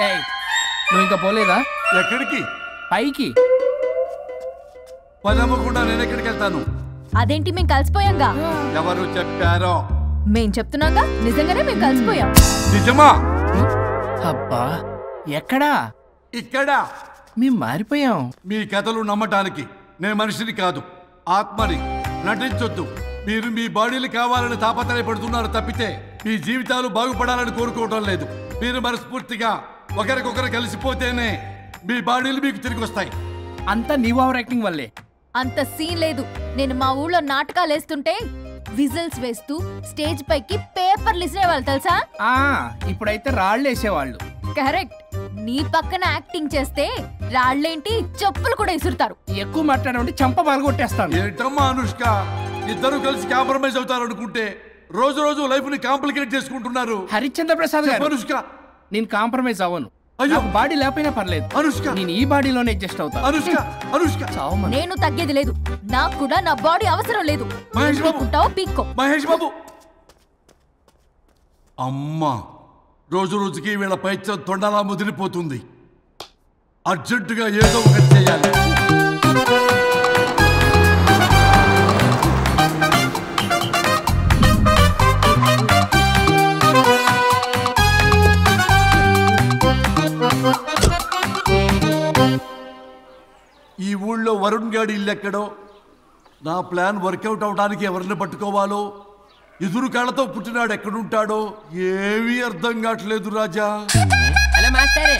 నువ్వు ఇంకా పోలేదా? ఎక్కడికి? పైకి. పని అమ్మకుండా నేను ఎక్కడికి వెళ్తాను? అదేంటి మేము కలిసిపోయాంగా? ఎవరు చెప్పారో? మేం చెప్తున్నాగా, నిజంగానే మేము కలిసిపోయాం. నిజమా? అబ్బా ఎక్కడా? ఇక్కడ. మేము మారిపోయాం. మీ కథలు నమ్మటానికి నేను మనిషిని కాదు, ఆత్మని. నటించొద్దు. మీరు మీ బాడీలు కావాలని తాపత్రయపడుతున్నారు తప్పితే మీ జీవితాలు బాగుపడాలని కోరుకోవడం లేదు. మీరు మనస్ఫూర్తిగా ఒకరికొకరు కలిసిపోతేనే మీ బాడీలు మీకు తిరిగి వస్తాయి. అంతా నీ ఓవర్ యాక్టింగ్ వల్లే. అంత సీన్ లేదు. నేను మా ఊళ్ళో నాటకాలు వేస్తుంటే విజిల్స్ వేస్తూ స్టేజ్ పైకి పేపర్లు ఇసిరేవాళ్ళు తెలుసా? ఇప్పుడైతే రాళ్ళు వేసేవాళ్ళు. కరెక్ట్. నీ పక్కన యాక్టింగ్ చేస్తే రాళ్ళేంటి చెప్పులు కూడా ఇసురుతారు. ఎక్కువ మాట్లాడే చంప పగలగొట్టేస్తాను. ఏంటమ్మా అనుష్క, ఇద్దరు కలిసి కాంప్రమైజ్ అవుతారు అనుకుంటే రోజు రోజు లైఫ్ ని కాంప్లికేట్ చేసుకుంటున్నారు. హరిశ్చంద్ర ప్రసాద్ గారు, అనుష్క నేను కాంప్రమైజ్ అవ్వను. అయ్యో, బాడీ లేకపోయినా పర్లేదు. అనుష్క, నేను ఈ బాడీలోనే అడ్జస్ట్ అవుతాను. అనుష్క, అనుష్క, నేను తగ్గేది లేదు. నాకు కూడా నా బాడీ అవసరం లేదు. మహేష్ బాబు, పీక్కో. మహేష్ బాబు. అమ్మా, రోజు రోజుకి వీళ్ళ పైత్యం తొండలా ముదిరిపోతుంది. అర్జెంటుగా ఏదో ఒకటి చేయాలి. ఈ ఊళ్ళో వరుణ్ గాడి ఇల్లు ఎక్కడో, నా ప్లాన్ వర్కౌట్ అవడానికి ఎవరిని పట్టుకోవాలో, ఎదురు కాళ్ళతో పుట్టినాడు ఎక్కడుంటాడో ఏమీ అర్థం కావట్లేదు రాజా. Hello master.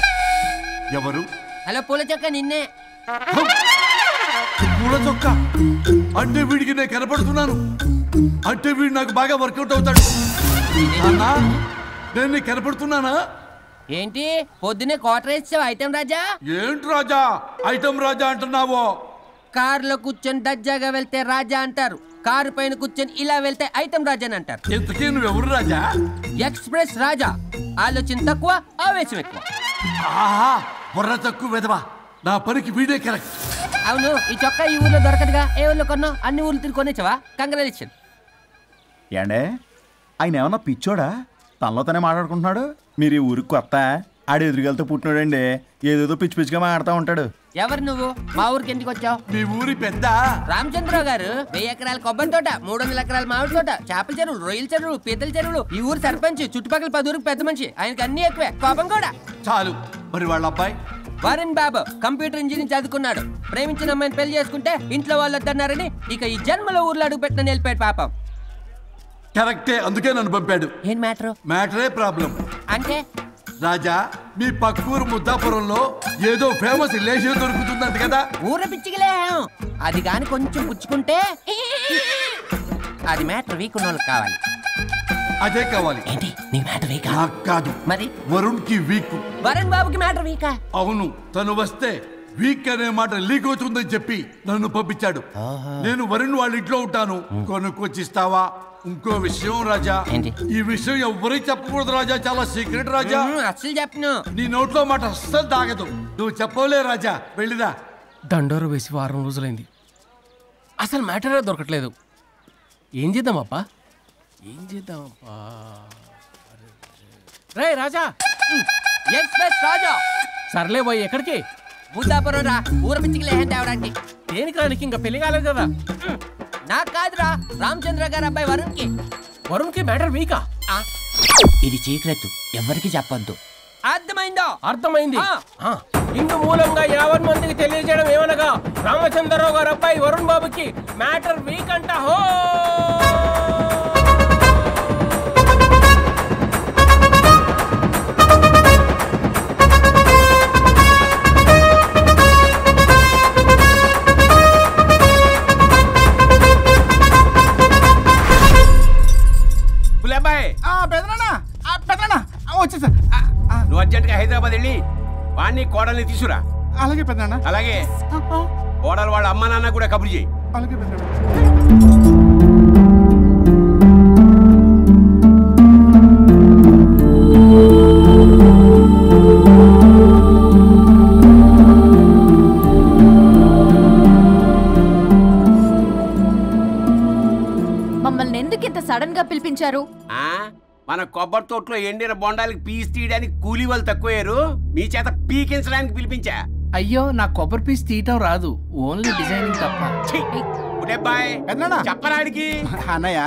ఎవరు? హలో పూల చొక్క నిన్నే. పూల చొక్క అంటే వీడికి నేను కనపడుతున్నాను. అంటే వీడు నాకు బాగా వర్కౌట్ అవుతాడు. అన్నా, నేను నీకు కనపడుతున్నానా? ఏంటి పొద్దునే క్వార్టర్ ఇచ్చావు ఐటమ్ రాజా? ఏంటి రాజా ఐటమ్ రాజా అంటున్నావో? కారులో కూర్చొని దర్జాగా వెళ్తే రాజా అంటారు, కారు పైన కూర్చొని ఇలా వెళ్తే ఐటమ్ రాజా అని అంటారు. ఇంతకీ నువ్వెవరు రాజా? ఎక్స్ప్రెస్ రాజా. ఆలోచన తక్కువ, ఆవేశం ఎక్కువ. ఆహా, బుర్ర తక్కువ వెదవా. నా పనికి వీడే కరెక్ట్. అవును, ఈ చొక్కా ఈ ఊర్లో దొరకదుగా. ఏ ఊర్లో కొన్నావు? అన్ని ఊర్లు తిరిగి కొనేచ్చావా? కంగ్రాచులేషన్. ఏండే, ఆయన ఏమన్నా పిచ్చోడా? తనలో తనే మాట్లాడుకుంటున్నాడు. మీరు ఈ ఊరికి కొత్త? ఆడు ఎదురుగలతో పుట్టినాడండి, ఏదేదో పిచ్చి పిచ్చిగా మాట్లాడుతూ ఉంటాడు. ఎవరు నువ్వు? మా ఊరికి ఎందుకు వచ్చావు? మీ ఊరి పెద్ద రామచంద్రరావు గారు 1000 ఎకరాల కొబ్బరి తోట, 300 ఎకరాల మామిడి తోట, చేపల చెరువులు, రొయ్యల చెరువులు, పీతల చెరువులు. ఈ ఊరు సర్పంచ్, చుట్టుపక్కల 10 ఊరికి పెద్ద మనిషి. ఆయనకి అన్ని ఎక్కువే, కోపం కూడా. చాలు. మరి వాళ్ళ అబ్బాయి వరుణ్ బాబు కంప్యూటర్ ఇంజనీరింగ్ చదువుకున్నాడు. ప్రేమించిన అమ్మాయిని పెళ్లి చేసుకుంటే ఇంట్లో వాళ్ళు వద్దన్నారని ఇక ఈ జన్మలో ఊర్లో అడుగు పెట్టిన నిలిపాడు పాపం. కరెక్టే, అందుకే నన్ను పంపాడు. ఏం మ్యాటర్? మ్యాటరే ప్రాబ్లం. అంటే రాజా, మీ పక్కూరు ముద్దాపురంలో ఏదో ఫేమస్ రిలేషన్ దొరుకుతుందంట కదా? ఊర పిచ్చికిలే. అది కాని కొంచెం పుచ్చుకుంటే అది మ్యాటర్ వీక్ ఉన్న వాళ్ళకి కావాలి. అదే కావాలి. ఏంటి నీ మ్యాటర్ వీకా? నాకు కాదు, మరి వరుణ్ కి వీక్. వరుణ్ బాబుకి మ్యాటర్ వీకా? అవును, తను వస్తే వీక్ అనే మాట లీక్ అవుతుందని చెప్పి నన్ను పంపించాడు. నేను వరుణ్ వాళ్ళ ఇంట్లో ఉంటాను, కొనుక్కొచ్చిస్తావా? ఇంకో విషయం రాజా, ఈ విషయం ఎవరికి చెప్పకూడదు రాజా, చాలా సీక్రెట్ రాజా. అస్సలు చెప్పను. నీ నోట్లో మాట అస్సలు తాగదు. నువ్వు చెప్పవలే రాజా, వెళ్ళిరా. దండోరు వేసి వారం రోజులైంది, అసలు మ్యాటరే దొరకట్లేదు. ఏం చేద్దామప్పా? రే రాజా. ఎక్స్ప్రెస్ రాజా. సర్లే పోయి ఎక్కడికి? ముద్దాపురం రా, ఊర పిచ్చికిలే తేవడానికి. దేనికి రానికి? ఇంకా పెళ్లి కాలేదు కదా. నాకు కాదురా, రామచంద్ర గారు అబ్బాయి వరుణ్ కి. వరుణ్ కి మ్యాటర్ వీకా? ఇది సీక్రెట్, ఎవరికి చెప్పొద్దు. అర్థమైందా? అర్థమైంది. ఇందు మూలంగా 50 మందికి తెలియజేయడం ఏమనగా, రామచంద్రరావు గారు అబ్బాయి వరుణ్ బాబుకి మ్యాటర్ వీక్ అంట. హో వచ్చేసా. నువ్వు అర్జెంట్గా హైదరాబాద్ వెళ్ళి వాడిని కోడల్ని తీసుకురా. అలాగే పెద్దనా. అలాగే కోడలు వాళ్ళ అమ్మ నాన్న కూడా కబురు చేయి. అలాగే పెద్దనా. మమ్మల్ని ఎందుకు ఇంత సడన్ గా పిలిపించారు? మన కొబ్బరి తోటలో ఎండిన బొండాలకి పీస్ తీయడానికి కూలీ వాళ్ళు తక్కువయ్యారు, మీ చేత పీకించడానికి పిలిపించా. అయ్యో నా కొబ్బరి పీస్ తీయటం రాదు, ఓన్లీ డిజైనింగ్ తప్ప. చెప్పరాడికి అన్నయ్య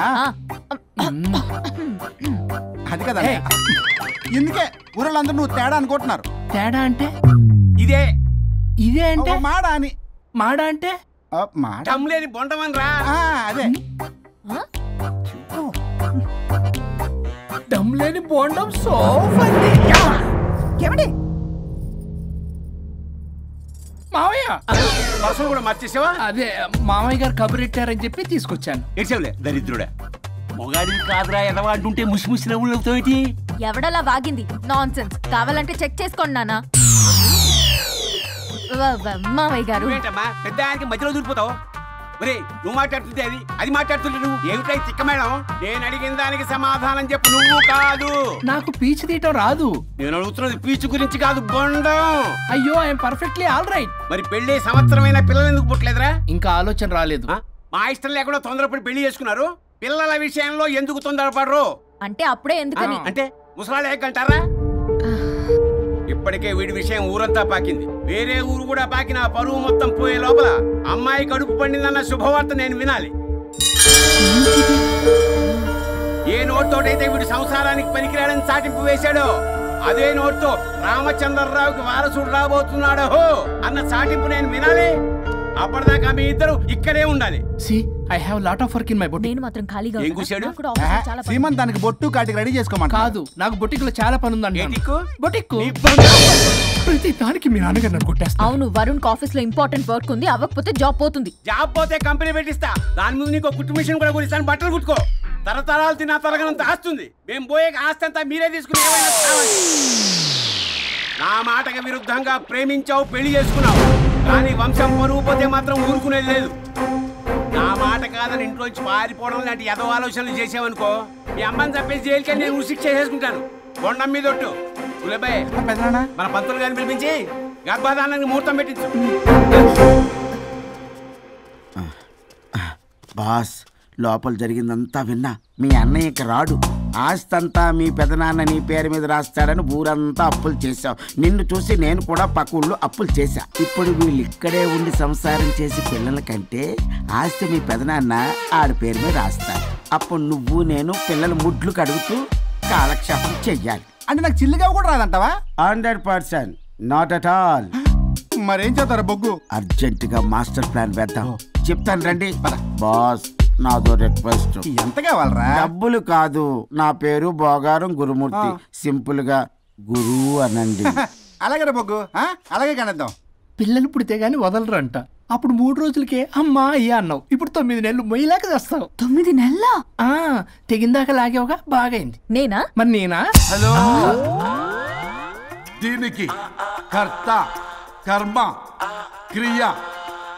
అది కదా ఇందుకే ఊరలందరూ నువ్వు తేడా అనుకుంటున్నారు. తేడా అంటే ఇదే ఇదే అంటే మాడ అని. మాడ అంటే లేని బొండమని రా. అదే దమ్ లేని బోండం సోఫా. మావయ్య అసలు కూడా మర్చేసావా? అదే మామయ్య గారు కబురెట్టారని చెప్పి తీసుకొచ్చాను. ఇచ్చావులే దరిద్రుడా. మొగాడివి కాదురా ఎదవా అంటుంటే ముసి ముసి నవ్వులు అవుతావేటి? ఎవడలా వాగింది? నాన్సెన్స్. కావాలంటే చెక్ చేసుకోండి నాన్న. మామయ్య గారు ఏంటమ్మా పెద్ద ఆయనకి మధ్యలో దూరిపోతావు? ఒరే నువ్వు మాట్లాడుతుంటే అది మాట్లాడుతుంటే నువ్వు ఏమిటై తిక్క మేడం? నేను అడిగిన దానికి సమాధానం చెప్పు. నువ్వు కాదు. నాకు పీచు తీయటం రాదు. నేను అడుగుతున్నది పీచు గురించి కాదు, బొండం. అయ్యో ఐఎమ్ పర్ఫెక్ట్లీ ఆల్ రైట్. మరి పెళ్లి సంవత్సరమైన పిల్లలు ఎందుకు పుట్టలేదురా? ఇంకా ఆలోచన రాలేదు. మా ఇష్టం లేకుండా తొందరపడి పెళ్లి చేసుకున్నారు. పిల్లల విషయంలో ఎందుకు తొందరపడరు? అంటే అప్పుడే ఎందుకని? అంటే ముసలాళ్ళు ఏకంటారా? ఇప్పటికే వీడి విషయం ఊరంతా పాకింది. వేరే ఊరు కూడా పాకిన పరువు మొత్తం పోయే లోపల అమ్మాయి కడుపు పండిందన్న శుభవార్త నేను వినాలి. ఏ నోట్తోటైతే వీడు సంసారానికి పనికిరాడని చాటింపు వేశాడో అదే నోట్తో రామచంద్రరావుకి వారసుడు రాబోతున్నాడో అన్న చాటింపు నేను వినాలి. అప్పటిదాకా మీ ఇద్దరు ఇక్కడే ఉండాలి. I have lot of work in my boutique. నేను మాత్రం ఖాళీగా ఏం కూశాడు? సీమంతానికి బొట్టు కాటికి రెడీ చేసుకోమని కాదు, నాకు బొటిక్లో చాలా పని ఉందండి. బొటిక్ ప్రతి దానికి మీ నాన్నగారు నన్ను కొట్టేస్తా. అవును, వరుణ్ ఆఫీస్ లో ఇంపార్టెంట్ వర్క్ ఉంది, అవ్వకపోతే జాబ్ పోతుంది. జాబ్ పోతే కంపెనీ పెట్టిస్తా. దాని ముందు నీకు కుట్టు మిషన్ కూడా కొనిస్తాను. బట్టలు కుట్టుకో. తరతరాలు తిన్నా తరగనంత ఆస్తుంది. మేము పోయే ఆస్తి అంతా మీరే తీసుకుని నా మాటకి విరుద్ధంగా ప్రేమించావు, పెళ్లి చేసుకున్నావు. కానీ వంశం పరువు పోతే మాత్రం ఊరుకునేది లేదు. నా మాట కాదని ఇంట్లోంచి పారిపోవడం లాంటి ఎదో ఆలోచనలు చేసావనుకో, మీ అమ్మని చంపేసి జైలుకి నేను ఉసిక్ చేసుకుంటాను. బొండం మీద ఒట్టు. మన పంతులు గారిని పిలిపించి గర్భధానానికి ముహూర్తం పెట్టించు. బాస్ లోపల జరిగిందంతా విన్నా. మీ అన్నయ్యకి రాడు, ఆస్తంతా మీ పెదనాన్న నీ పేరు మీద రాస్తాడని ఊరంతా అప్పులు చేశావు. నిన్ను చూసి నేను కూడా పక్క ఊళ్ళో అప్పులు చేశా. ఇప్పుడు వీళ్ళు ఇక్కడే ఉండి సంసారం చేసి పిల్లల కంటే ఆస్తి మీ పెదనాన్న ఆడి పేరు మీద రాస్తాడు. అప్పుడు నువ్వు నేను పిల్లల ముడ్లు కడుగుతూ కాలక్షేపం చెయ్యాలి. అంటే నాకు చిల్లిగా కూడా రాదంటావా? 100% నాట్ అట్ ఆల్. మరేం చేస్తారా బొగ్గు? అర్జెంటుగా మాస్టర్ ప్లాన్ వేద్దాం. చెప్తాను రండి. బాస్ నాదో రిక్వెస్ట్. ఎంత కావాలరా? డబ్బులు కాదు, నా పేరు బోగారం గురుమూర్తి. సింపుల్ గా గురు అనండి. అలాగే బొగ్గు, అలాగే కనేద్దాం. పిల్లలు పుడితే గాని వదలరంట. అప్పుడు 3 రోజులకే అమ్మా అయ్యా అన్నావు. ఇప్పుడు 9 నెలలు మొయ్యలాగా చేస్తావు. 9 నెలల తెగిందాక లాగేవగా బాగైంది. నేనా? మరి నేనా? హలో, దీనికి కర్త కర్మ క్రియ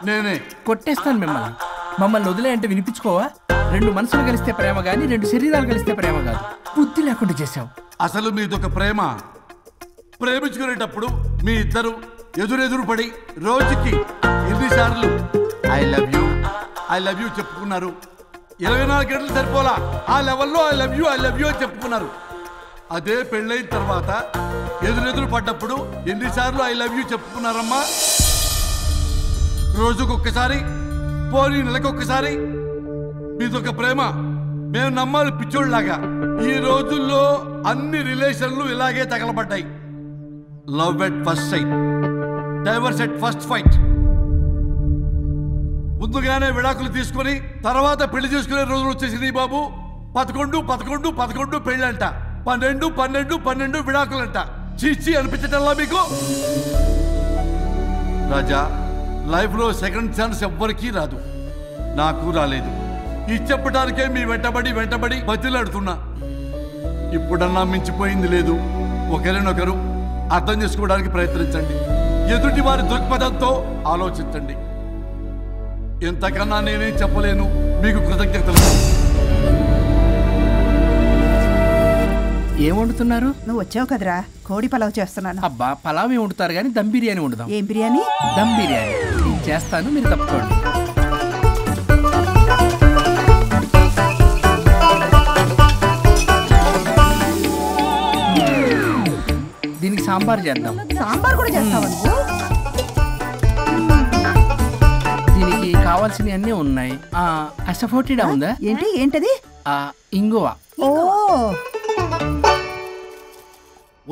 నేనే. కొట్టేస్తాను మిమ్మల్ని. మమ్మల్ని వదిలే అంటే వినిపించుకోవా? 2 మనసులు కలిస్తే ప్రేమ గాని 2 శరీరాలు కలిస్తే ప్రేమ కాదు. బుద్ధి లేకుండా చేసావు. అసలు మీదొక ప్రేమ. ప్రేమించుకునేటప్పుడు మీ ఇద్దరు ఎదురెదురు పడి రోజుకి ఎన్నిసార్లు ఐ లవ్ యూ చెప్పుకున్నారు? 24 గంటలు సరిపోలా. ఆ లెవెల్లో ఐ లవ్ యూ అని చెప్పుకున్నారు. అదే పెళ్ళైన తర్వాత ఎదురెదురు పడ్డప్పుడు ఎన్నిసార్లు ఐ లవ్ యూ చెప్పుకున్నారమ్మా? రోజుకొక్కసారి, పోనీ నెలకొక్కసారి. మీదొక ప్రేమ. మేము నమ్మాలి పిచ్చోళ్ళలాగా. ఈ రోజుల్లో అన్ని రిలేషన్లు ఇలాగే తగలబడ్డాయి. Love at first sight, divorce at first fight. ముందుగానే విడాకులు తీసుకొని తర్వాత పెళ్లి చేసుకునే రోజులు వచ్చేసింది బాబు. 11 పెళ్ళంట, 12 విడాకులంట. చీచి అనిపించటల్లా మీకు? రాజా, లైఫ్లో సెకండ్ ఛాన్స్ ఎవ్వరికీ రాదు. నాకు రాలేదు. ఈ చెప్పడానికే మీ వెంటబడి బతిలాడుతున్నా. ఇప్పుడన్నా మించిపోయింది లేదు. ఒకరినొకరు అర్థం చేసుకోవడానికి ప్రయత్నించండి. ఎదుటి వారి దృక్పథంతో ఆలోచించండి. ఎంతకన్నా నేనేం చెప్పలేను. మీకు కృతజ్ఞతలు. ఏం వండుతున్నారు? నువ్వు వచ్చావు కదరా, కోడి పలావ్ చేస్తున్నాను. అబ్బా, పలావ్ ఏం వండుతారు కానీ దమ్ బిర్యానీ వండుదాం. ఏం బిర్యానీ? దమ్ బిర్యానీ. నేను చేస్తాను, మీరు తప్పుకోండి. సాంబార్ చేద్దాం. సాంబార్ కూడా చేస్తావా నువ్వు? దీనికి కావాల్సినవి అన్నీ ఉన్నాయి. అసఫోటిడా ఉందా? ఏంటది? ఇంగువ. ఓ,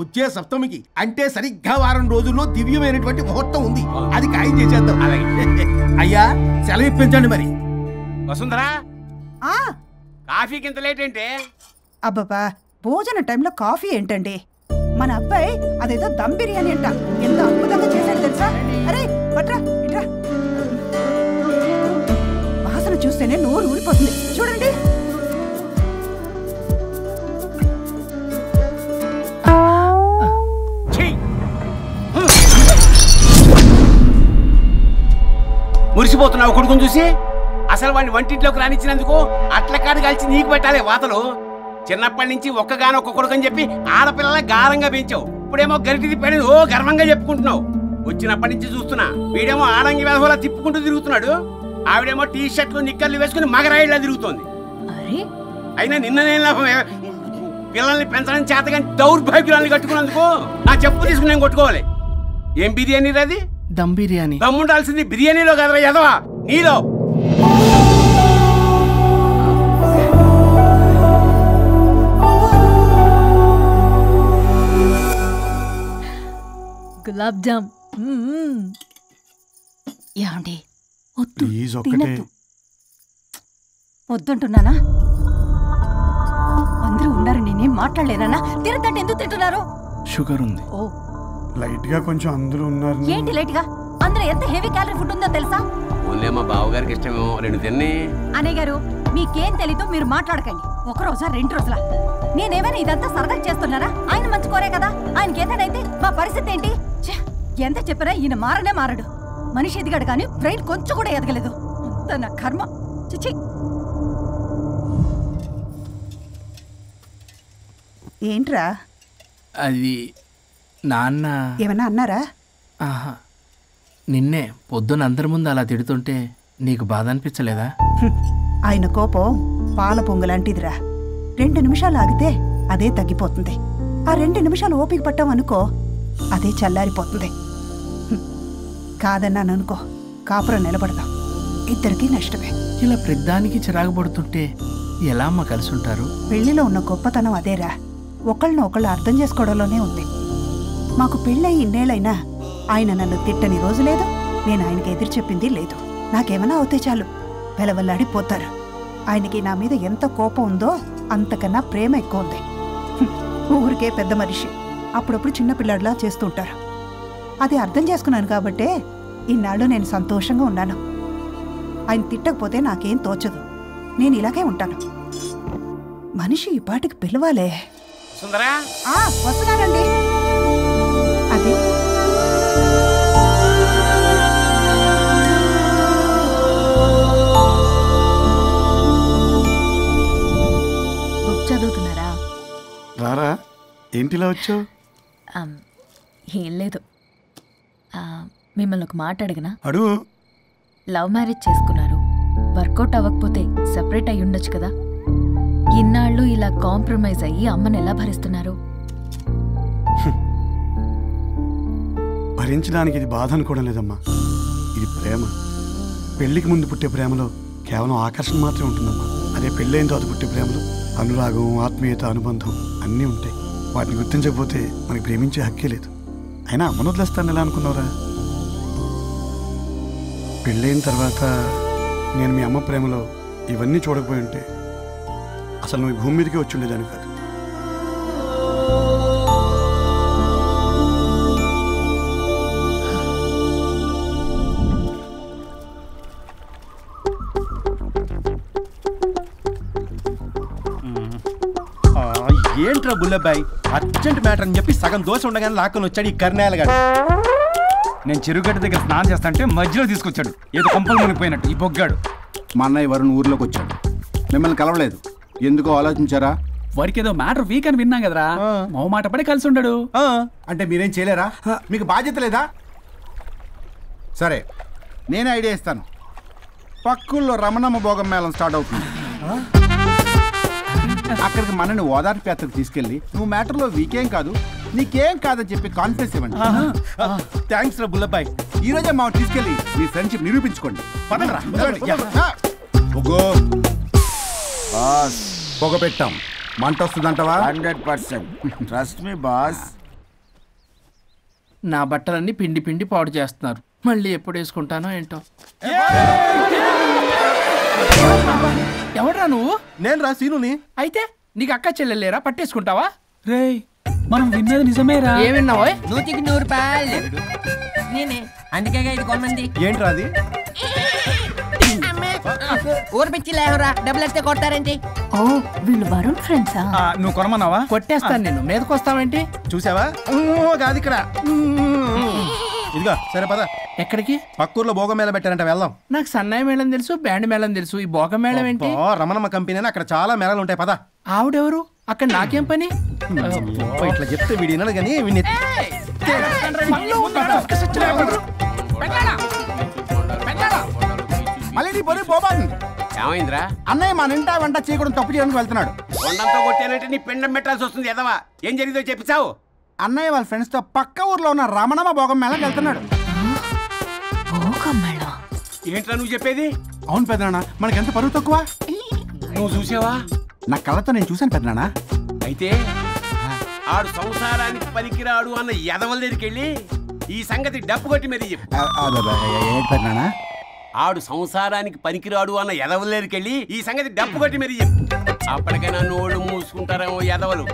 వచ్చే సప్తమికి అంటే సరిగ్గా వారం రోజుల్లో దివ్యమైనటువంటి ముహూర్తం ఉంది. అది ఖాయం చేసేద్దాం. అయ్యా సెలవు ఇప్పించండి మరి. వసుంధరా, కాఫీకి ఇంత లేట్ ఏంటి? అబ్బబ్బా, భోజన టైంలో కాఫీ ఏంటండి? మన అబ్బాయి అదేదో దమ్ బిర్యానీ అంట, ఎంత అద్భుతంగా చేశాడు తెలుసా? అరే పట్రా ఇట్రా. వాసన చూస్తేనే నోరు ఊరిపోతుంది. చూడండి. మురిసిపోతున్నావు కొడుకుని చూసి? అసలు వాడిని వంటింట్లోకి రానిచ్చినందుకు అట్ల కాడు కలిసి నీకు పెట్టాలి వాతలు. చిన్నప్పటి నుంచి ఒక్కగానొక్క కొడుకు అని చెప్పి ఆడపిల్లల గారంగా పెంచావు. ఇప్పుడేమో గరిటి తిప్పాడు ఓ గర్వంగా చెప్పుకుంటున్నావు. వచ్చినప్పటి నుంచి చూస్తున్నా, వీడేమో ఆడంగి వేధవలా తిప్పుకుంటూ తిరుగుతున్నాడు, ఆవిడేమో టీ షర్ట్లు నిక్కర్లు వేసుకుని మగరాయిలా తిరుగుతోంది. అయినా నిన్ననే లాభం? పిల్లల్ని పెంచడం చేతగాని దౌర్భాగ్యాన్ని కట్టుకున్నందుకు నా చెప్పు తీసుకుని నేను కొట్టుకోవాలి. ఏం బిర్యానీ రాది? దమ్ బిర్యానీ. దమ్ముండాల్సింది బిర్యానీలో కదరా ఎదవా, నీలో. గులాబ్ జామ్. ఏమండి వద్దుంటున్నానా? అందరూ ఉన్నారు, నేనేం మాట్లాడలేనా? తినదంటే ఎందుకు తింటున్నారు? షుగర్ ఉంది. ఓ, లైట్ గా కొంచెం అందరూ ఉన్నారు. ఏంటి లైట్ గా? అందులో ఎంత హెవీ క్యాలరీ ఫుడ్ ఉందో తెలుసా? ఓన్లే మా బావగారికి ఇష్టమేమో, 2 తిన్ని. అనే గారు, మీకేం తెలీదు, మీరు మాట్లాడకండి. ఒక రోజా 2 రోజులా? నేనేమైనా ఇదంతా సరదా చేస్తున్నారా? ఆయన మంచి కోరే కదా. ఆయనకి ఏదైతే మా పరిస్థితి ఏంటి? ఎంత చెప్పినా ఈయన మారనే మారడు. మనిషి ఎదిగాడు కానీ బ్రెయిన్ కొంచెం కూడా ఎదగలేదు. అంత నా కర్మ. చిచి. ఏంట్రా? అది నాన్న ఏమన్నా అన్నారా? ఆహా, నిన్నే పొద్దున అందరి ముందు అలా తిడుతుంటే నీకు బాధ అనిపించలేదా? ఆయన కోపం పాల పొంగులాంటిదిరా. 2 నిమిషాలు ఆగితే అదే తగ్గిపోతుంది. ఆ 2 నిమిషాలు ఓపిక పట్టామనుకో, అదే చల్లారిపోతుంది. కాదన్నాననుకో, కాపురం నిలబడదాం. ఇద్దరికీ నష్టమే. ఇలా ప్రతిదానికి చిరాకు పడుతుంటే ఎలా అమ్మ కలిసి ఉంటారు? పెళ్లిలో ఉన్న గొప్పతనం అదేరా, ఒకళ్ళని ఒకళ్ళు అర్థం చేసుకోవడంలోనే ఉంది. మాకు పెళ్ళయి ఇన్నేళ్ళైనా ఆయన నన్ను తిట్టని రోజు లేదు, నేను ఆయనకి ఎదురు చెప్పింది లేదు. నాకేమన్నా అవుతే చాలు వెలవల్లాడిపోతారు. ఆయనకి నా మీద ఎంత కోపం ఉందో అంతకన్నా ప్రేమ ఎక్కువ ఉంది. ఊరికే పెద్ద మనిషి, అప్పుడప్పుడు చిన్నపిల్లాడిలా చేస్తుంటారు. అది అర్థం చేసుకున్నాను కాబట్టే ఇన్నాళ్ళు నేను సంతోషంగా ఉన్నాను. ఆయన తిట్టకపోతే నాకేం తోచదు, నేను ఇలాగే ఉంటాను. మనిషి ఈ పాటికి పిలవాలే. సుందరా, వస్తున్నానండి. అది బుక్ చదువుతున్నారా? రారా, ఏంటిలా వచ్చావు? ఏం లేదు, మిమ్మల్ని ఒక మాట అడిగినా? అడుగు. లవ్ మ్యారేజ్ చేసుకున్నారు, వర్కౌట్ అవ్వకపోతే సెపరేట్ అయ్యి ఉండొచ్చు కదా. ఇన్నాళ్ళు ఇలా కాంప్రమైజ్ అయ్యి అమ్మని ఎలా భరిస్తున్నారు? భరించడానికి ఇది బాధ అనుకోవడం లేదమ్మా, ఇది ప్రేమ. పెళ్లికి ముందు పుట్టే ప్రేమలో కేవలం ఆకర్షణ మాత్రమే ఉంటుందమ్మా. అదే పెళ్ళైన తర్వాత పుట్టే ప్రేమలో అనురాగం, ఆత్మీయత, అనుబంధం అన్నీ ఉంటాయి. వాటిని గుర్తించకపోతే మనకి ప్రేమించే హక్కే లేదు. అయినా అమ్మను వదిలేస్తాను ఎలా అనుకున్నావురా? పెళ్ళైన తర్వాత నేను మీ అమ్మ ప్రేమలో ఇవన్నీ చూడకపోయి ఉంటే అసలు నువ్వు భూమి మీదకే వచ్చి ఉండేదాన్ని కాదు. ఏంట్రా బుల్లబ్బాయ్, అర్జెంట్ మ్యాటర్ అని చెప్పి సగం దోశ ఉండగానే లాక్కొని వచ్చాడు ఈ కర్ణాల గారు. నేను చెరుగడ్డ దగ్గర స్నానం చేస్తాంటే మధ్యలో తీసుకొచ్చాడు, ఏదో కంపలు మునిగిపోయినట్టు ఈ బొగ్గాడు. మా అన్నయ్య వరుణ్ ఊర్లోకి వచ్చాడు, మిమ్మల్ని కలవలేదు. ఎందుకో ఆలోచించారా? వారికి ఏదో మ్యాటర్ వీక్ అని విన్నా కదరా, మో మాట పడి కలిసి ఉండడు. అంటే మీరేం చేయలేరా? మీకు బాధ్యత లేదా? సరే, నేనే ఐడియా ఇస్తాను. పక్కుల్లో రమణమ్మ భోగం మేళం స్టార్ట్ అవుతుంది. అక్కడికి మనని ఓదార్పు యాత్రకు తీసుకెళ్ళి నువ్వు మ్యాటర్లో వీకేం కాదు, నీకేం కాదని చెప్పి కాన్ఫిడెన్స్ ఇవ్వండి. థ్యాంక్స్ రా బుల్లబాయ్. ఈ రోజే మా తీసుకెళ్ళి మీ ఫ్రెండ్షిప్ నిరూపించుకోండి. పదండ్రా. పొగ పెట్టాం, మంట వస్తుందంటవా? 100%. Trust me boss. నా బట్టలన్నీ పిండి పిండి పాడు చేస్తున్నారు. మళ్ళీ ఎప్పుడు వేసుకుంటానో ఏంటో. ఎవడ్రా నువ్వు? నేను రా సీనుని. అయితే నీకు అక్క చెల్లెలేరా? పట్టేసుకుంటావా? రేయ్ మనం విన్నది నిజమేరా? ఏ విన్నావో? 100కి 100 రూపాయలు నేనే, అందుకే ఇది కొమ్మంది. ఏంట్రా అది? ఊరు పిచ్చి లేవరా, డబ్బులు వస్తే కొడతారేంటి? ఓ వీళ్ళు వరుణ్ ఫ్రెండ్సా? నువ్వు కొనమన్నావా? కొట్టేస్తాను నేను. మీదకి వస్తావేంటి? చూసావా? కాదు ఇక్కడ. ఇదిగో సరే పద. ఎక్కడికి? పక్కూర్లో భోగం మేళ పెట్టారంట, వెళ్దాం. నాకు సన్నాయి మేళం తెలుసు, బ్యాండ్ మేళం తెలుసు, ఈ భోగం మేళం ఏంటి? రమణమ్మ కంపెనీ అని అక్కడ చాలా మేళాలు ఉంటాయి, పద. ఆవిడెవరు? అక్కడ నాకేం పని? ఇట్లా చెప్తే వీడు వినడు కానీ వీడిని మళ్ళీ నీ పొరి పోబాంది. ఏమైందిరా? అన్నయ్య మన ఇంటా వంట చేయకూడదు తప్పు చేయడానికి వెళ్తున్నాడు. కొండంతో కొట్టానంటే నీ పిండం పెట్టాల్సి వస్తుంది ఎదవా. ఏం జరిగిందో చెప్పిచావు? అన్నయ్య వాళ్ళ ఫ్రెండ్స్ తో పక్క ఊర్లో ఉన్న రమణమ్మ భోగం మేళకి వెళ్తున్నాడు. ఏంట్రా నువ్వు చెప్పేది? అవును పెద్దనాన్న, మనకి ఎంత పరువు తక్కువ. నువ్వు చూసావా? నా కళ్ళతో నేను చూశాను పెద్దనాన్న. అయితే ఆడు సంసారానికి పనికిరాడు అన్న ఎదవల దగ్గరికి వెళ్ళి ఈ సంగతి డప్పు కొట్టి మరీ చెప్పు. పెద్దనాన్న, ఆడు సంసారానికి పనికిరాడు అన్న ఎదవల దగ్గరికి వెళ్ళి ఈ సంగతి డప్పు కొట్టి మరీ చెప్పు. అప్పటికైనా నోళ్ళు మూసుకుంటారేమో ఎదవలు.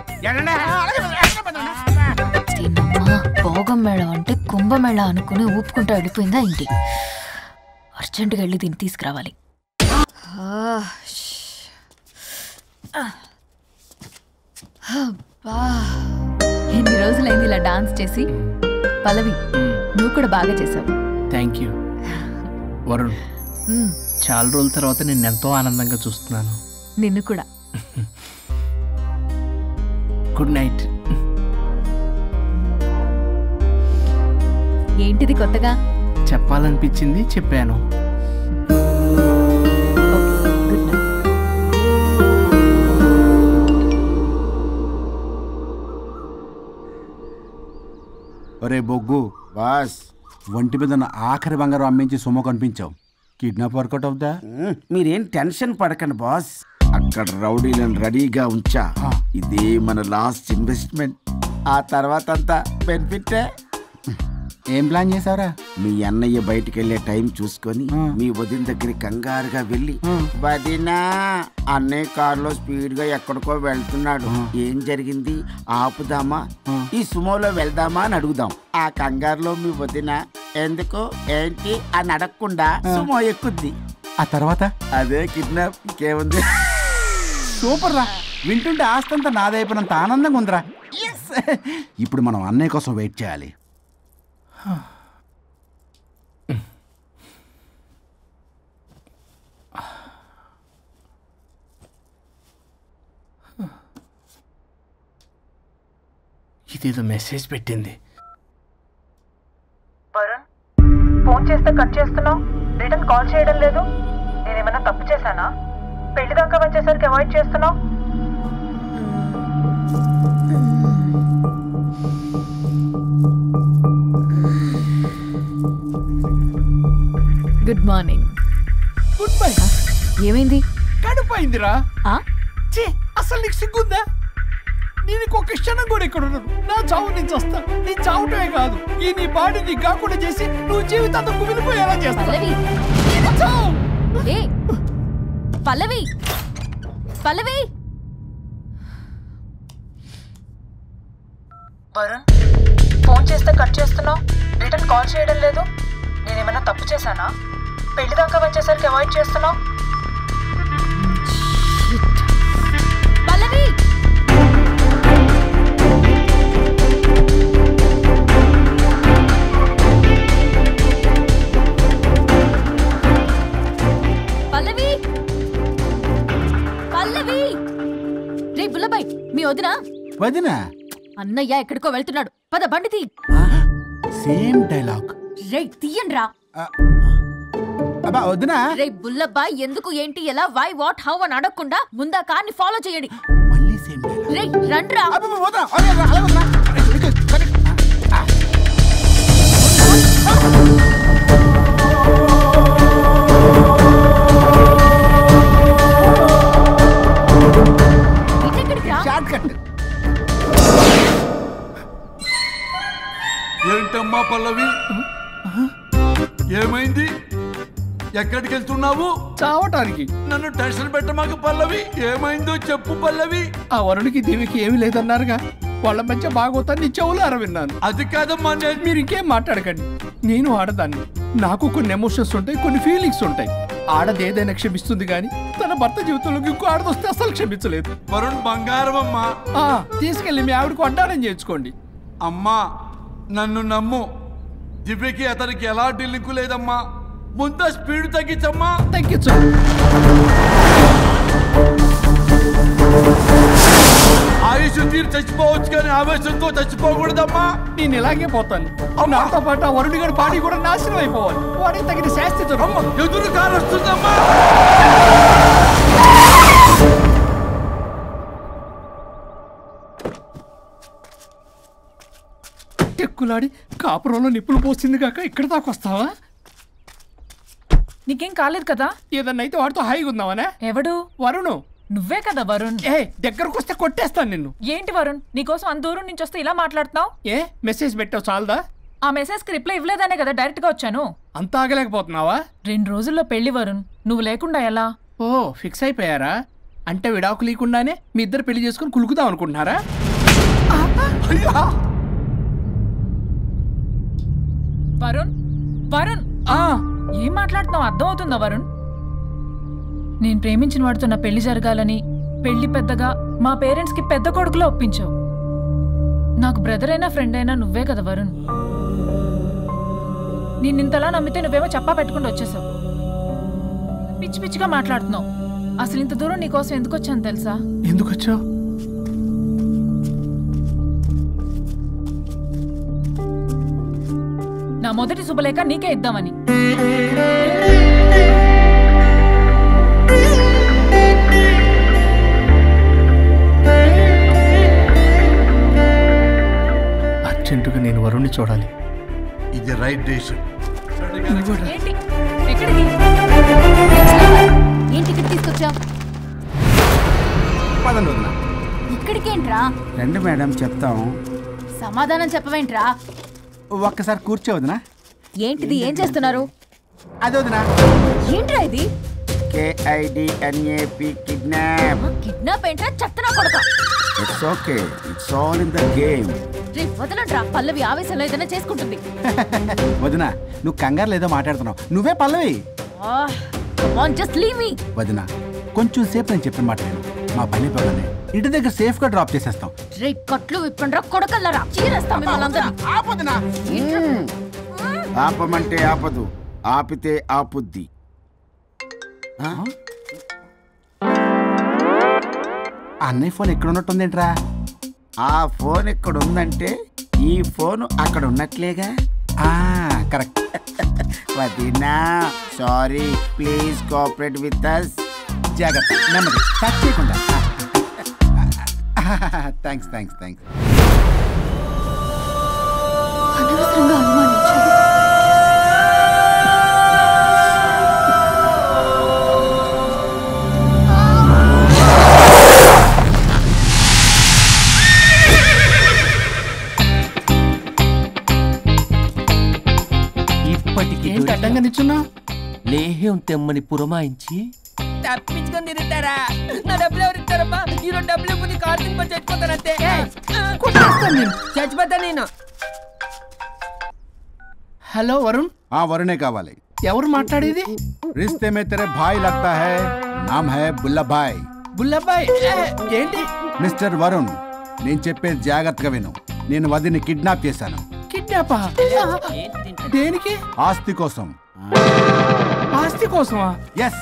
భోగం మేళం అంటే కుంభమేళ అనుకుని ఊపుకుంటూ వెళ్ళిపోయిందా ఏంటి? అర్జెంటుగా వెళ్ళి దీన్ని తీసుకురావాలి. ఎన్ని రోజులైంది ఇలా డాన్స్ చేసి. పల్లవి నువ్వు కూడా బాగా చేసావు. Thank you Varun. చాలా రోజుల తర్వాత నేను ఎంతో ఆనందంగా చూస్తున్నాను. నిన్ను కూడా. Good night. ఏంటిది కొత్తగా? చెప్పాలనిపించింది చెప్పాను. ఒరే బొగ్గు బాస్, ఒంటి మీద ఆఖరి బంగారం అమ్మించి సొమ్ము కనిపించావు. కిడ్నాప్ వర్కౌట్ అవుతా? మీరేం టెన్షన్ పడకండి బాస్. అక్కడ రౌడీలను రెడీగా ఉంచా. ఇదే మన లాస్ట్ ఇన్వెస్ట్మెంట్. ఆ తర్వాత అంతా బెనిఫిటే. ఏం ప్లాన్ చేశారా? మీ అన్నయ్య బయటికి వెళ్ళే టైం చూసుకొని మీ వదిన దగ్గర కంగారుగా వెళ్ళి, వదినా అన్నయ్య కారులో స్పీడ్ గా ఎక్కడికో వెళ్తున్నాడు, ఏం జరిగింది, ఆపుదామా, ఈ సుమోలో వెళ్దామా అని అడుగుదాం. ఆ కంగారులో మీ వదిన ఎందుకు ఏంటి అని అడగకుండా సుమో ఎక్కుద్ది. ఆ తర్వాత అదే కిడ్నాప్. ఇంకేముంది? సూపర్ రా. వింటుంటే ఆస్తంతా నాదైపోయినంత ఆనందంగా ఉందిరా. ఇప్పుడు మనం అన్నయ్య కోసం వెయిట్ చేయాలి. ఇదేదో మెసేజ్ పెట్టింది. వరుణ్, ఫోన్ చేస్తే కట్ చేస్తున్నావు, రిటర్న్ కాల్ చేయడం లేదు. నేనేమైనా తప్పు చేశానా? పెళ్లి దాకా వచ్చేసరికి అవాయిడ్ చేస్తున్నావు. Good morning. Good bye. ఏమైంది? కడుపైందిరా. అసలు నీకు సిగ్గుందా? నేను ఒక క్షణం కూడా ఇక్కడ ఉన్నాను. నా చావు నుంచి వస్తా. నీ చావుటమే కాదు, ఈ నీ బాడీ నీకు కాకుండా చేసి నువ్వు జీవితాంతం కుమిలిపోయేలా చేస్తా. పల్లవి, పల్లవి. వరుణ్, ఫోన్ చేస్తే కట్ చేస్తున్నావు, రిటర్న్ కాల్ చేయడం లేదు. నేనేమైనా తప్పు చేశానా? పెళ్లి దాకా వచ్చేసరికి అవాయిడ్ చేస్తున్నావు. పల్లవి, పల్లవి, పల్లవి. రే బుల్లబాయ్, మీ వదినా? వదినా? అన్నయ్య ఎక్కడికో వెళ్తున్నాడు, పద బండి తీ. Same dialogue. రే తీయండి రా. అబ్బా వదినా. రే బుల్లబాయ్, ఎందుకు ఏంటి ఎలా వై వాట్ హౌ అని అడగకుండా ముందా కార్ని ఫాలో చేయండి. మళ్ళీ సేమ్ డైలాగ్. రే రండ్రా. ఏంటమ్మా పల్లవి, ఏమైంది? ఎక్కడికి వెళ్తున్నావు? చావటానికి. నన్ను టెన్షన్ పెట్టమాకు పల్లవి. ఏమైందో చెప్పు పల్లవి. ఆ వరుడికి దేవికి ఏమీ లేదన్నారుగా, వాళ్ళ మధ్య బాగోతాన్ని చెవులు అరవిన్నాను. అది కాదమ్మా. మీరు ఇంకేం మాట్లాడకండి. నేను ఆడదాన్ని, నాకు కొన్ని ఎమోషన్స్ ఉంటాయి, కొన్ని ఫీలింగ్స్ ఉంటాయి. ఆడది ఏదైనా క్షమిస్తుంది కానీ తన భర్త జీవితంలోకి ఇంకో ఆడదొస్తే అసలు క్షమించలేదు. వరుణ్ బంగారం అమ్మా. తీసుకెళ్ళి మీ ఆవిడకు వడ్డానం చేయించుకోండి. అమ్మా నన్ను నమ్ము, దివ్యకి అతనికి ఎలాంటి లింకు లేదమ్మా. ముందు స్పీడ్ తగ్గించమ్మా. తగ్గించు. ఆయుష్ తీరు చచ్చిపోవచ్చు కానీ ఆవేశంతో చచ్చిపోకూడదమ్మా. నేను ఇలాగే పోతాను. నాతో పాటు ఆ వరుడి గారి పాడి కూడా నాశనం అయిపోవాలి. వాడికి తగిన శాస్తి ఎదురు కాలు వస్తుందమ్మా. టెక్కులాడి కాపురంలో నిప్పులు పోసింది కాక ఇక్కడ దాకా వస్తావా? నీకేం కాలేదు కదా? ఏదన్నా అయితే వాడితో హాయిగా ఉందామనే. ఎవడు? వరుణు. నువ్వే కదా వరుణ్. దగ్గరకు వస్తే కొట్టేస్తాను నిన్ను. ఏంటి వరుణ్, నీకోసం అంత దూరం నుంచి వస్తే ఇలా మాట్లాడుతున్నావు? మెసేజ్ పెట్టావు చాలదా? ఆ మెసేజ్ కి రిప్లై ఇవ్వలేదనే కదా డైరెక్ట్ గా వచ్చాను. అంత ఆగలేకపోతున్నావా? 2 రోజుల్లో పెళ్లి వరుణ్, నువ్వు లేకుండా ఎలా? ఫిక్స్ అయిపోయారా? అంటే విడాకు లేకుండానే మీ ఇద్దరు పెళ్లి చేసుకుని కులుకుదాం అనుకుంటున్నారా? వరుణ్, వరుణ్ ఏం మాట్లాడుతున్నావు? అర్థం అవుతుందా వరుణ్? నేను ప్రేమించిన వాడితో నా పెళ్లి జరగాలని పెళ్లి పెద్దగా మా పేరెంట్స్ కి పెద్ద కొడుకులో ఒప్పించావు. నాకు బ్రదర్ అయినా ఫ్రెండ్ అయినా నువ్వే కదా వరుణ్. నిన్నింతలా నమ్మితే నువ్వేమో చెప్పా పెట్టుకుంటూ వచ్చేసావు. పిచ్చి పిచ్చిగా మాట్లాడుతున్నావు. అసలు ఇంత దూరం నీకోసం ఎందుకు వచ్చాను తెలుసా? ఎందుకు వచ్చావు? నా మొదటి శుభలేఖ నీకే ఇద్దామని. అర్జెంటుగా నేను వరుణ్ణి చూడాలి. ఇది రైట్ డెసిషన్. ఏంటి? ఎక్కడికి? ఏంటి ఇక్కడ తీసుకొచ్చావు? ఇక్కడికేంట్రా? రండి మేడం చెప్తాం. సమాధానం చెప్పవేంట్రా? ఒక్కసారి కూర్చోవద్దునా? ఏంటిది? ఏం చేస్తున్నారు? అది వదినా. ఏంట్రా ఇది? KIDNAP kidnap. కిడ్నాప్ ఏంట్రా? చెత్తనా కొడక. It's okay, it's all in the game. రే వదలండ్రా, పల్లవి ఆవేశంలో ఏదైనా చేసుకుంటుంది. వదినా నువ్వు కంగారు లేదో మాట్లాడుతున్నావు. నువ్వే పల్లవి. Just leave me. వదినా కొంచెం సేపు నేను చెప్పిన మాట నేను మా పని పగలనే ఇంటి దగ్గర సేఫ్ గా డ్రాప్ చేసేస్తాం. రే కట్లు విప్పండ్రా కొడకల్లరా, చీరేస్తాం మిమ్మల్ని. ఆపమంటే ఆపదు, ఆపితే ఆపుద్ది. అన్నయ్య ఫోన్ ఎక్కడ ఉన్నట్టుందేంట్రా? ఆ ఫోన్ ఎక్కడ ఉందంటే ఈ ఫోన్ అక్కడ ఉన్నట్లేగా. కరెక్ట్. వదినా sorry, please cooperate with us. జాగ్రత్త, నెమ్మది, టచ్ చేయకుండా. Thanks thanks thanks. అనవసరంగా అనుమానించాను. ఏంటి అడ్డంగా నిల్చున్నా? లేహ్యం తెమ్మని పురమాయించి తప్పించుకొని తిరుగుతారా? నా డబ్బులు ఎవరు ఇస్తారమ్మా? ఈరోజు డబ్బులు ఇవ్వని కార్తీక్ పని చచ్చిపోతానంతే. చచ్చిపోతా నేను. హలో వరుణ్. వరుణే కావాలి. ఎవరు మాట్లాడేది? రిస్తే మే తెరే భాయ్ లగ్తా హై, నామ్ హై బుల్లభాయ్. బుల్లభాయ్ ఏంటి? మిస్టర్ వరుణ్, నేను చెప్పేది జాగ్రత్తగా విను. నేను వదిని కిడ్నాప్ చేశాను. కిడ్నాపా? దేనికి? ఆస్తి కోసం. ఆస్తి కోసమా? ఎస్.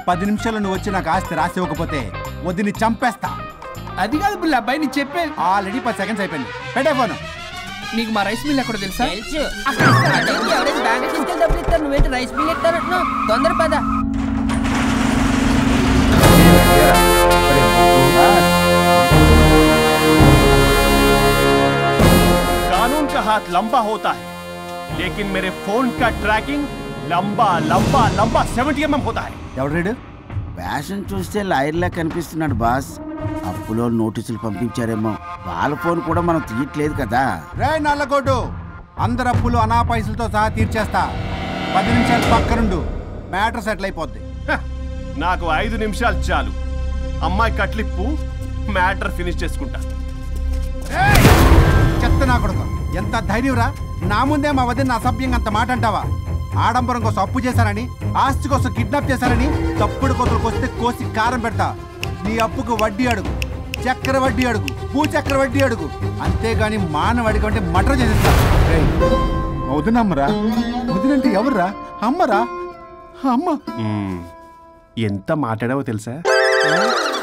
10 నిమిషాలు నువ్వు వచ్చి నాకు ఆస్తి రాసి ఇవ్వకపోతే వదిని చంపేస్తా. అది కాదు బుల్లబ్బాయి, నీ చెప్పే. ఆల్రెడీ 10 సెకండ్స్ అయిపోయింది. పెట్టే ఫోను. నీకు మా రైస్ మిల్ ఎక్కడ తెలుసా? తెలుసు. ఎవరైనా బ్యాంక్ తీసుకెళ్ళి డబ్బులు ఇస్తారు, నువ్వేంటి రైస్ మిల్ ఇస్తారంటున్నావు? తొందర పద. कानून का हाथ लंबा होता है, लेकिन मेरे फोन का ट्रैकिंग लंबा लंबा लंबा 70 mm होता है. ఎవడు ఫ్యాషన్ చూస్తే లాయర్లా కనిపిస్తున్నాడు బాస్. అప్పులో నోటీసులు పంపించారేమో, వాళ్ళ ఫోన్ కూడా మనం తీయట్లేదు కదా. రే నల్లకోటు, అందరు అప్పులు అనా పైసలతో సహా తీర్చేస్తా. 10 నిమిషాలు పక్కనుండు, మ్యాటర్ సెటిల్ అయిపోద్ది. నాకు 5 నిమిషాలు చాలు. అమ్మాయి కట్లిప్పు, మ్యాటర్ ఫినిష్ చేసుకుంటా. చెత్త నా కొడుకు, ఎంత ధైర్యంరా! నా ముందే మా వదిన అసభ్యంగా అంత మాట అంటావా? ఆడంబరం కోసం అప్పు చేశారని, ఆస్తి కోసం కిడ్నాప్ చేశారని తప్పుడు కొతలకు వస్తే కోసి కారం పెడతా. నీ అప్పుకు వడ్డీ అడుగు, చక్కెర వడ్డీ అడుగు, భూచక్ర వడ్డీ అడుగు, అంతేగాని మానవడికి అంటే మటర్ చేసేస్తా. వదినమ్మరా? వదినంటే ఎవర్రా? అమ్మరా? అమ్మ. ఎంత మాట్లాడావో తెలుసా?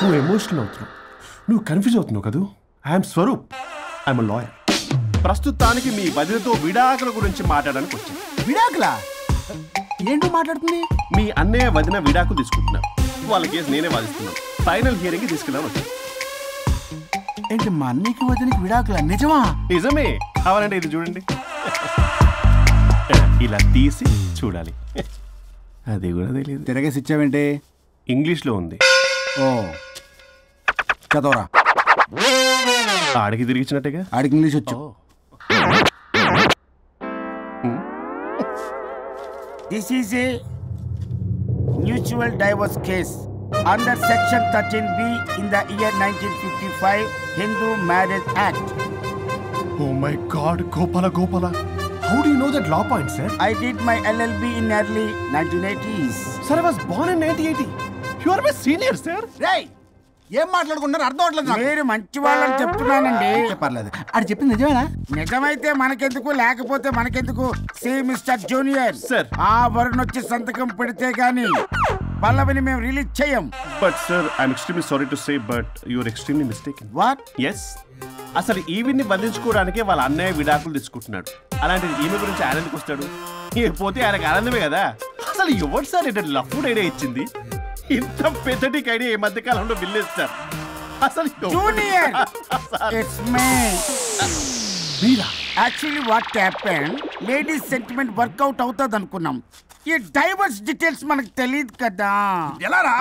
నువ్వు ఎమోషనల్ అవుతున్నావు, నువ్వు కన్ఫ్యూజ్ అవుతున్నావు కదూ. I'm Swaroop, I'm lawyer. ప్రస్తుతానికి మీ వదినతో విడాకుల గురించి మాట్లాడడానికి వచ్చాను. విడాకులా? ఏంటో మాట్లాడుతుంది? మీ అన్నయ్య వదిన విడాకులు తీసుకుంటున్నారు. వాళ్ళ కేసు నేనే వాదిస్తున్నాను. ఫైనల్ హియరింగ్ తీసుకెళ్ళాను వచ్చాను. ఏంటి మా అన్నయ్యకి వదినకి విడాకులా? నిజమా? నిజమే. కావాలంటే ఇది చూడండి, ఇలా తీసి చూడాలి. అది కూడా తెలియదు. తిరగేసి ఇచ్చావేంటి? ఇంగ్లీష్లో ఉంది. ఓ చదవరా. ఆడికి తిరిగిచ్చినట్టుగా. ఆడికి ఇంగ్లీష్ వచ్చు. This is a mutual divorce case under section 13B in the year 1955 Hindu Marriage Act. Oh my God, Gopala. How do you know that law point, sir? I did my LLB in early 1980s. Sir, I was born in 1980. You are my senior, sir. Hey! ఏం మాట్లాడుకుంటున్నారు అర్థం అవట్లేదు. మీరు మంచి వాళ్ళని చెప్తున్నానండి. పర్లేదు. అది చెప్పింది నిజమేనా? నిజమైతే మనకెందుకు, లేకపోతే మనకెందుకు? సి మిస్టర్ జూనియర్ సార్, ఆ వరుణ్ వచ్చి సంతకం పెడితే గానీ పల్లవిని మేము రిలీజ్ చేయం. But sir, I'm extremely sorry to say, but you are extremely mistaken. What? Yes, అసలు ఈవిని బంధించుకోవడానికే వాళ్ళ అన్నయ్య విడాకులు తీసుకుంటున్నాడు. అలాంటిది ఈమె గురించి ఆనందకు వస్తాడు. పోతే ఆయనకు ఆనందమే కదా. అసలు ఎవరు సార్ ఏంటంటే లఫ్డ్ ఐడియా ఇచ్చింది? ఇంత పెద్దటికి ఐడియా ఈ మధ్య కాలంలో విల్లేదు సార్. అసలు junior, it's me. Actually what happened, ladies sentiment work out అవుతుంది అనుకున్నాం. ఈ డైవర్స్ డీటెయిల్స్ మనకు తెలియదు కదా. ఎలా రా?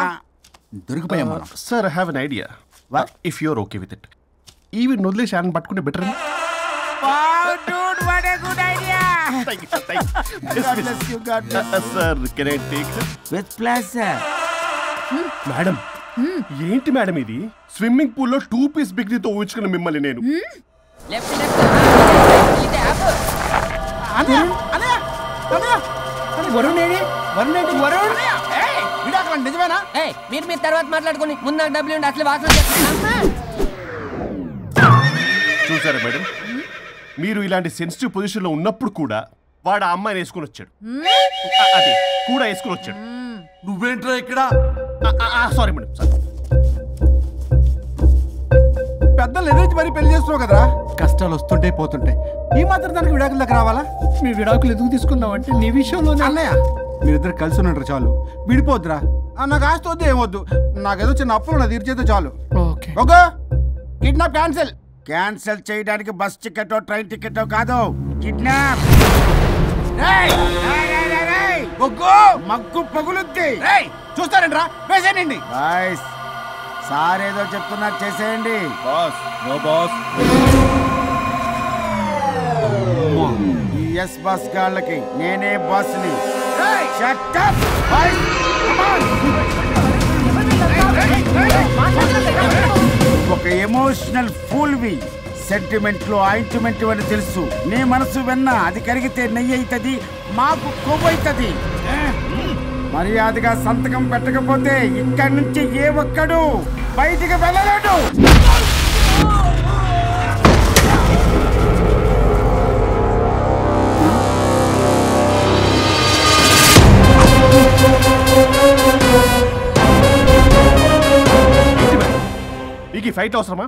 దొరికిపోయాం. Sir, I have an idea. If you are okay with it, ఈవిని వదిలేసి ఆయన పట్టుకుంటే better. Wow, dude, what a good idea! Thank you. God bless you, God bless you. Sir, can I take her? With pleasure. Madam, ఏంటి madam ఇది? Swimming పూల్లో 2 piece బిగ్నీతో ఊహించుకున్న మిమ్మల్ని నేను. వరుణ్ నిజమేనా? మీరు తర్వాత మాట్లాడుకుని ముందు నాకు డబ్బులు ఉండి అసలు వాసన చూసారా మేడం, మీరు ఇలాంటి సెన్సిటివ్ పొజిషన్ లో ఉన్నప్పుడు కూడా వాడు ఆ అమ్మాయిని వేసుకుని వచ్చాడు. అదే కూడా వేసుకుని వచ్చాడు. నువ్వేంట్రా ఇక్కడ? Sorry madam, sorry. పెద్దలు ఎదురు మరి పెళ్లి చేస్తున్నావు కదరా. కష్టాలు వస్తుంటే పోతుంటాయి. ఈ మాత్రం దానికి విడాకుల దగ్గర రావాలా? మీ విడాకులు ఎందుకు తీసుకున్నావు అంటే నీ విషయంలో అన్నయ్య మీరిద్దరు కలిసి ఉన్నట్టు చాలు, విడిపోద్దురా. నాకు ఆస్తి వద్దు, ఏమొద్దు. నాకేదో చిన్న అప్పులు నా తీర్చేదో చాలు. Okay kidnap cancel. క్యాన్సిల్ చేయడానికి బస్ టికెటో ట్రైన్ టికెటో కాదు, కిడ్నాప్. మగ్గు పగులుద్ది. చూస్తారంట్రా, వేసేయండి. బాయ్స్, సార్ ఏదో చెప్తున్నారు, చేసేయండి. Boss, no boss. ఈ ఎస్ బస్ గాళ్ళకి నేనే బాస్ని. Shut up boys, come on. ఒక ఎమోషనల్ ఫూల్వి. సెంటిమెంట్ లో ఆయింట్మెంట్ అని తెలుసు. నీ మనసు వెన్న, అది కరిగితే నెయ్యి అవుతుంది, మాకు కొవ్వు అవుతుంది. మర్యాదగా సంతకం పెట్టకపోతే ఇక్కడి నుంచి ఏ ఒక్కడు బయటికి వెళ్ళలేడు. మీకు ఈ ఫైట్ అవసరమా?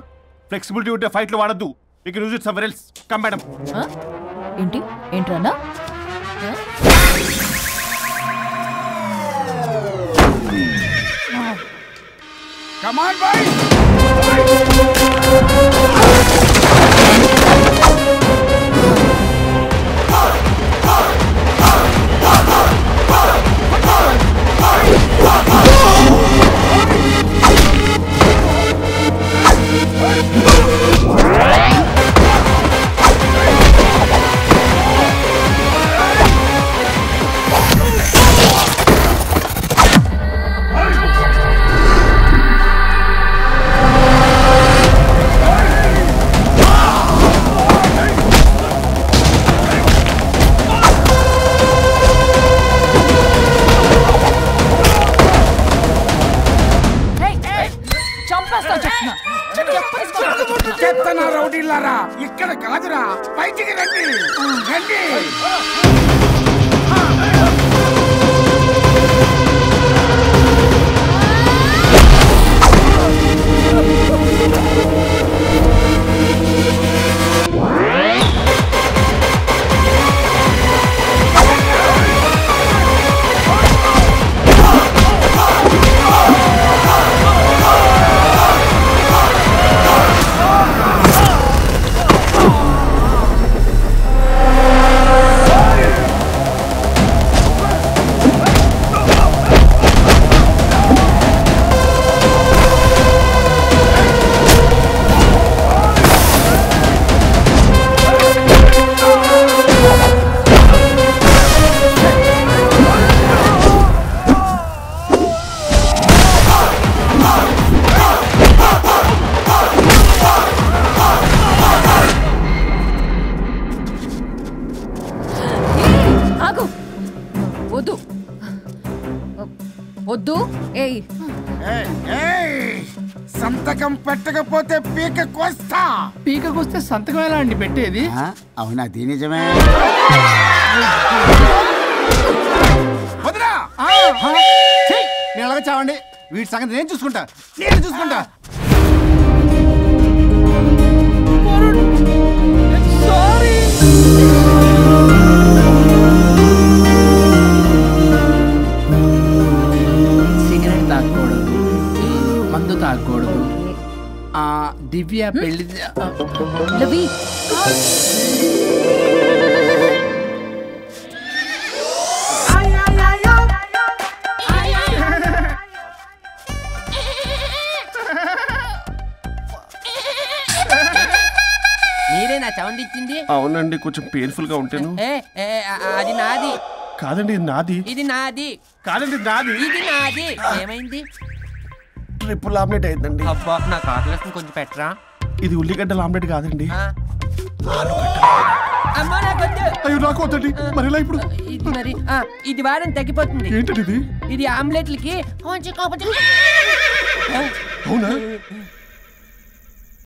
ఫ్లెక్సిబిలిటీ ఉంటే ఫైట్ లో వాడద్దు. You can use it somewhere else. Come madam. ఏంట్రన్నా? Come on, boys! వద్దు. ఏయ్ సంతకం పెట్టకపోతే పీక కోస్తా. పీకకొస్తే సంతకం ఎలా అండి పెట్టేది? అవునా, అది నిజమే. వదినా నేను అలాగే చావండి. వీటి సంగతి నేను చూసుకుంటా. సిగరెట్ తాగకూడదు, మందు తాగకూడదు. దివ్య పెళ్లి మీరే నా సౌండ్ ఇచ్చింది? అవునండి, కొంచెం పెయిన్ఫుల్ గా ఉంటాను. అది నాది కాదండి, ఇది నాది. ఇది నాది కాదండి, నాది. ఇది నాది. ఏమైంది? ట్రిపుల్ ఆమ్లెట్ అయిందండి. అబ్బా, నా కాకులేసం కొంచెం పెట్టరా. ఇది ఉల్లిగడ్డల ఆమ్లెట్ కాదండి. అమ్మా నాకొద్దు. అయ్యో నాకు వద్దండి. మరి ఇలా ఇప్పుడు ఇది మరి ఇది వారం తగ్గిపోతుంది. ఏంటది ఇది? ఇది ఆమ్లెట్లకి కొంచెం అవునా?